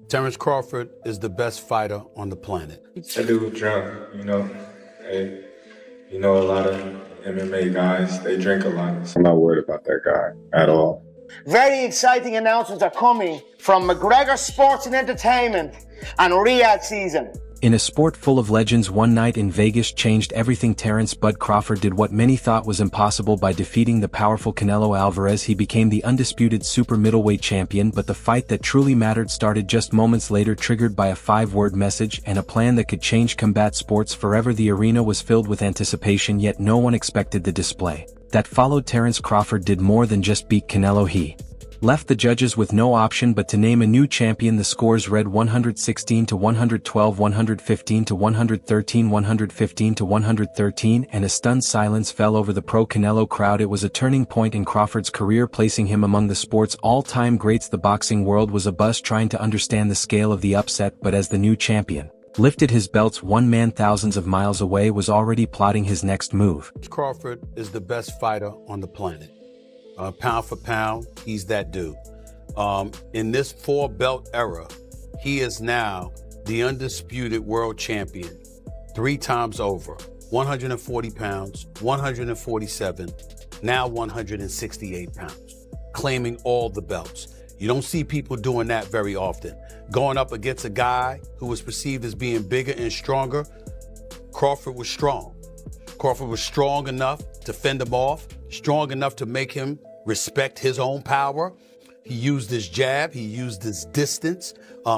Terence Crawford is the best fighter on the planet. That dude drunk, Hey, a lot of MMA guys, they drink a lot. I'm not worried about that guy at all. Very exciting announcements are coming from McGregor Sports and Entertainment and Riyadh season. In a sport full of legends, one night in Vegas changed everything. Terence "Bud" Crawford did what many thought was impossible by defeating the powerful Canelo Alvarez. He became the undisputed super middleweight champion, but the fight that truly mattered started just moments later, triggered by a 5-word message and a plan that could change combat sports forever. The arena was filled with anticipation, yet no one expected the display that followed. Terence Crawford did more than just beat Canelo. He left the judges with no option but to name a new champion. The scores read 116 to 112, 115 to 113, 115 to 113, and a stunned silence fell over the pro-Canelo crowd. It was a turning point in Crawford's career, placing him among the sport's all-time greats. The boxing world was abuzz trying to understand the scale of the upset, but as the new champion lifted his belts, one man thousands of miles away was already plotting his next move. Crawford is the best fighter on the planet. Pound for pound, he's that dude. In this 4-belt era, he is now the undisputed world champion 3 times over. 140 pounds, 147, now 168 pounds, claiming all the belts. You don't see people doing that very often. Going up against a guy who was perceived as being bigger and stronger, Crawford was strong. Crawford was strong enough to fend him off, strong enough to make him respect his own power. He used his jab, he used his distance.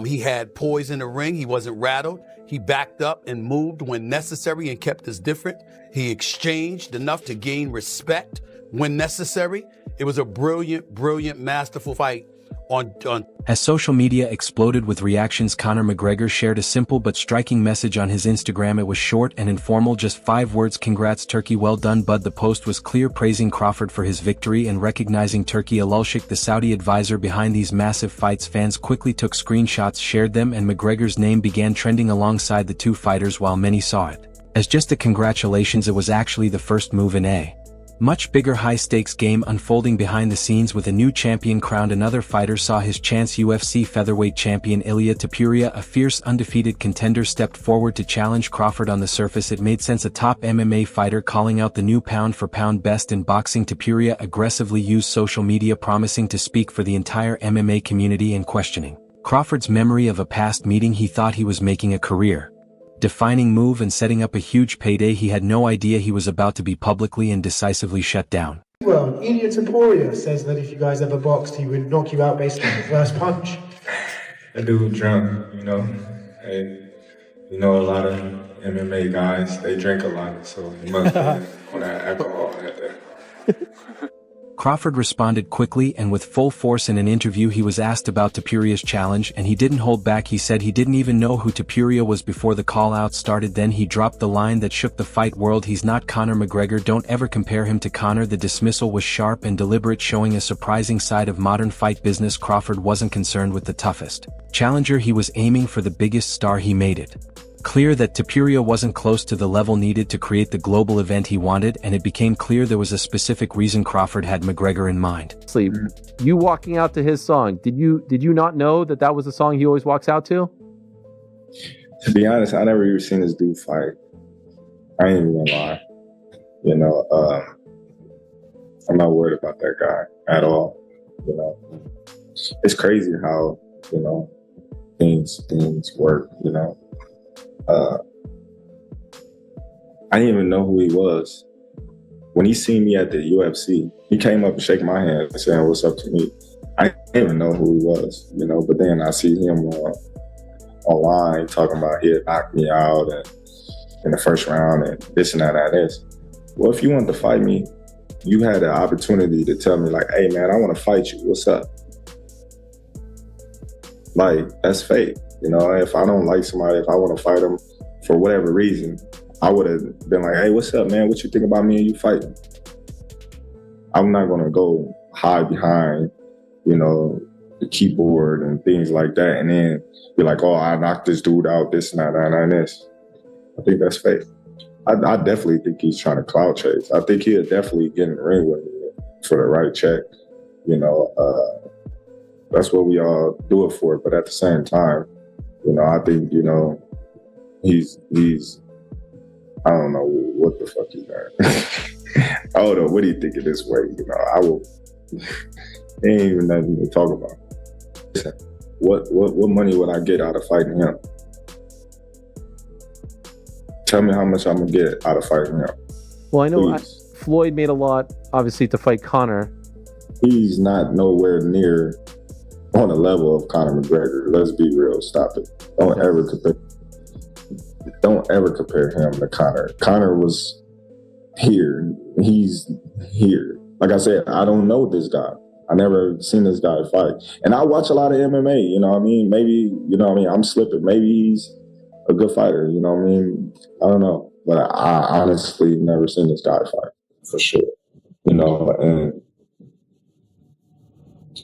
He had poise in the ring, he wasn't rattled. He backed up and moved when necessary and kept us different. He exchanged enough to gain respect when necessary. It was a brilliant, brilliant, masterful fight. As social media exploded with reactions, Conor McGregor shared a simple but striking message on his Instagram. It was short and informal, just 5 words: "Congrats, Turkey, well done, bud." The post was clear, praising Crawford for his victory and recognizing Turki Alulshik, the Saudi advisor behind these massive fights. Fans quickly took screenshots, shared them, and McGregor's name began trending alongside the two fighters. While many saw it as just a congratulations, it was actually the first move in a much bigger high-stakes game unfolding behind the scenes. With a new champion crowned, another fighter saw his chance. UFC featherweight champion Ilia Topuria, a fierce undefeated contender, stepped forward to challenge Crawford. On the surface it made sense, a top MMA fighter calling out the new pound-for-pound best in boxing. Topuria aggressively used social media, promising to speak for the entire MMA community and questioning Crawford's memory of a past meeting. He thought he was making a career defining move and setting up a huge payday. He had no idea he was about to be publicly and decisively shut down. Well, Ilia Topuria says that if you guys ever boxed, he would knock you out based on the first punch. That dude drunk, Hey, a lot of MMA guys, they drink a lot, so he must be on that alcohol that day. Crawford responded quickly and with full force. In an interview, he was asked about Topuria's challenge, and he didn't hold back. He said he didn't even know who Topuria was before the call-out started. Then he dropped the line that shook the fight world: "He's not Conor McGregor. Don't ever compare him to Conor." The dismissal was sharp and deliberate, showing a surprising side of modern fight business. Crawford wasn't concerned with the toughest challenger. He was aiming for the biggest star. He made it clear that Topuria wasn't close to the level needed to create the global event he wanted, and it became clear there was a specific reason Crawford had McGregor in mind. You walking out to his song, did you not know that that was the song he always walks out to? To be honest, I never even seen this dude fight. I ain't even gonna lie. I'm not worried about that guy at all. It's crazy how, things work, I didn't even know who he was. When he seen me at the UFC, he came up and shook my hand and saying, "What's up?" to me. I didn't even know who he was, but then I see him online talking about he'd knock me out and in the first round and this and that and this. Well, if you wanted to fight me, you had the opportunity to tell me, like, "Hey man, I want to fight you. What's up?" Like, that's fake. If I don't like somebody, if I want to fight them for whatever reason, I would have been like, "Hey, what's up, man? What you think about me and you fighting?" I'm not going to go hide behind, the keyboard and things like that and then be like, "Oh, I knocked this dude out, this and that and this." I think that's fake. I definitely think he's trying to clout chase. I think he'll definitely get in the ring with me for the right check. That's what we all do it for. But at the same time, you know, I think, you know, he's I don't know what the fuck he's doing. I don't know what he thinking this way. You know, I will. Ain't even nothing to talk about. What money would I get out of fighting him? Tell me how much I'm gonna get out of fighting him. Well, I know Floyd made a lot, obviously, to fight Conor. He's not nowhere near on the level of Conor McGregor. Let's be real. Stop it. Don't ever compare him to Conor. Conor was here. He's here. Like I said, I don't know this guy. I never seen this guy fight. And I watch a lot of MMA, you know what I mean? Maybe, you know what I mean? I'm slipping. Maybe he's a good fighter, you know what I mean? I don't know. But I honestly never seen this guy fight, for sure. You know, and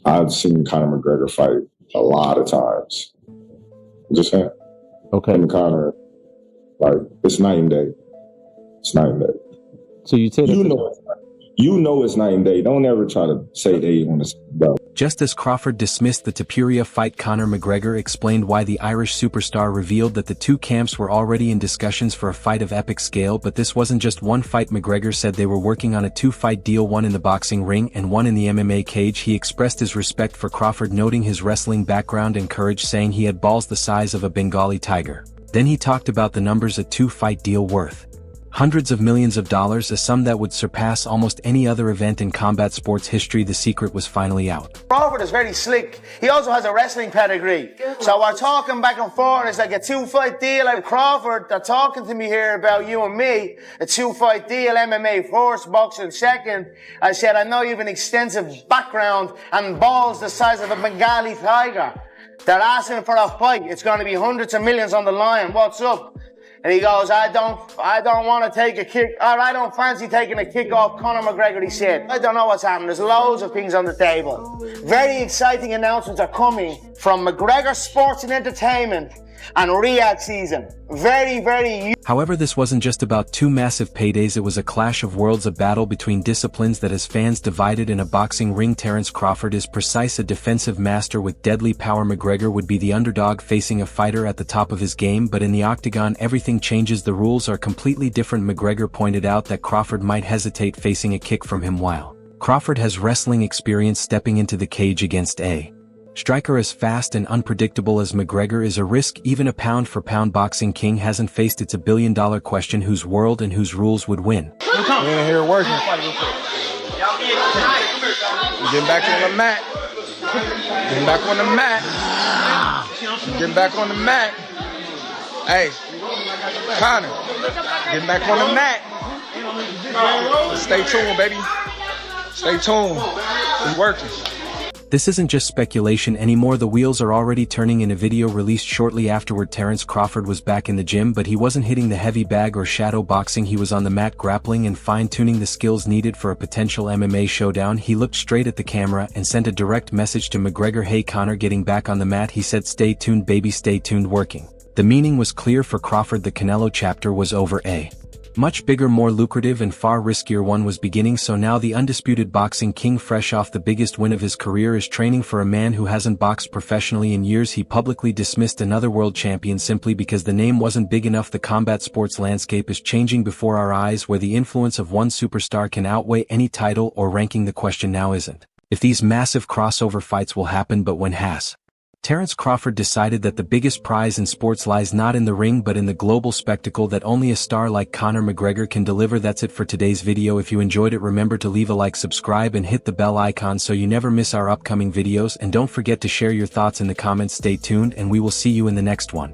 I've seen Conor McGregor fight a lot of times. Just saying. Okay. And Conor, like, it's night and day. It's night and day. So you say that you know it's night and day. Don't ever try to say they on the same level. Just as Crawford dismissed the Tapuria fight, Conor McGregor explained why the Irish superstar revealed that the two camps were already in discussions for a fight of epic scale, but this wasn't just one fight. McGregor said they were working on a two-fight deal, one in the boxing ring and one in the MMA cage. He expressed his respect for Crawford, noting his wrestling background and courage, saying he had balls the size of a Bengali tiger. Then he talked about the numbers: a two-fight deal worth hundreds of millions of dollars, a sum that would surpass almost any other event in combat sports history. The secret was finally out. Crawford is very slick. He also has a wrestling pedigree. So we're talking back and forth. It's like a two-fight deal. Like Crawford, they're talking to me here about you and me. A two-fight deal, MMA first, boxing second. I said, I know you have an extensive background and balls the size of a Bengali tiger. They're asking for a fight. It's going to be hundreds of millions on the line. What's up? And he goes, I don't want to take a kick, or I don't fancy taking a kick off Conor McGregor, he said. I don't know what's happening. There's loads of things on the table. Very exciting announcements are coming from McGregor Sports and Entertainment and Riyadh season. Very However, this wasn't just about two massive paydays. It was a clash of worlds, a battle between disciplines that has fans divided in a boxing ring. Terence Crawford is precise, a defensive master with deadly power. McGregor would be the underdog, facing a fighter at the top of his game, but in the octagon everything changes. The rules are completely different. McGregor pointed out that Crawford might hesitate facing a kick from him, while Crawford has wrestling experience. Stepping into the cage against a striker as fast and unpredictable as McGregor is a risk. Even a pound-for-pound boxing king hasn't faced. It's a billion-dollar question: whose world and whose rules would win? We in here working. Getting back on the mat. Getting back on the mat. Getting back on the mat. Hey, Conor, getting back on the mat. Stay tuned, baby. Stay tuned. We working. This isn't just speculation anymore. The wheels are already turning. In a video released shortly afterward, Terence Crawford was back in the gym, but he wasn't hitting the heavy bag or shadow boxing. He was on the mat grappling and fine-tuning the skills needed for a potential MMA showdown. He looked straight at the camera and sent a direct message to McGregor. Hey Conor, getting back on the mat, he said. Stay tuned, baby, stay tuned. Working. The meaning was clear for Crawford. The Canelo chapter was over. A much bigger, more lucrative and far riskier one was beginning. So now the undisputed boxing king, fresh off the biggest win of his career, is training for a man who hasn't boxed professionally in years. He publicly dismissed another world champion simply because the name wasn't big enough. The combat sports landscape is changing before our eyes, where the influence of one superstar can outweigh any title or ranking. The question now isn't if these massive crossover fights will happen, but when. Has Terence Crawford decided that the biggest prize in sports lies not in the ring but in the global spectacle that only a star like Conor McGregor can deliver. That's it for today's video. If you enjoyed it, remember to leave a like, subscribe and hit the bell icon so you never miss our upcoming videos, and don't forget to share your thoughts in the comments. Stay tuned and we will see you in the next one.